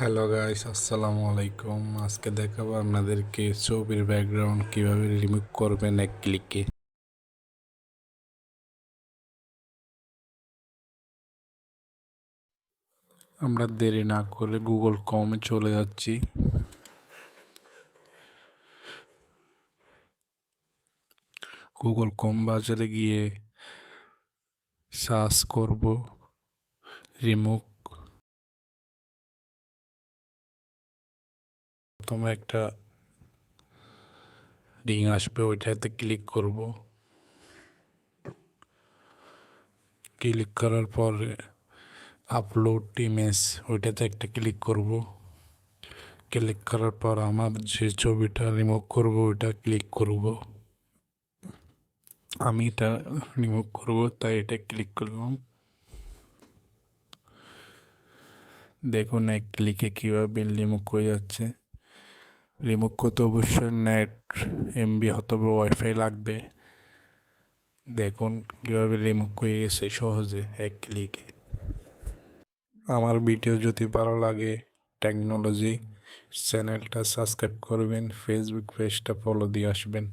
Hello guys, আসসালামু আলাইকুম। আজকে দেখাবো আপনাদেরকে ছবির ব্যাকগ্রাউন্ড কিভাবে রিমুভ করবেন এক ক্লিকে। আমরা দেরি না করে গুগল ক্রোমে চলে যাচ্ছি। গুগল ক্রোম বাজারে গিয়ে সার্চ করব রিমুভ। প্রথমে একটা রিং আসবে, ওইটাতে ক্লিক করব। ক্লিক করার পর আপলোড ইমেজ, ওইটাতে একটা ক্লিক করব। ক্লিক করার পর আমার যে ছবিটা রিমুভ করব ওইটা ক্লিক করব। আমি এটা রিমুভ করব, তাই এটা ক্লিক করলাম। দেখুন এক ক্লিকে কীভাবে রিমুভ হয়ে যাচ্ছে। রিমুভ করতে অবশ্যই নেট এমবি অথবা ওয়াইফাই লাগবে। দেখুন কীভাবে রিমুভ হয়ে গেছে সহজে এক ক্লিকে। আমার ভিডিও যদি ভালো লাগে টেকনোলজি চ্যানেলটা সাবস্ক্রাইব করবেন, ফেসবুক পেজটা ফলো দিয়ে আসবেন।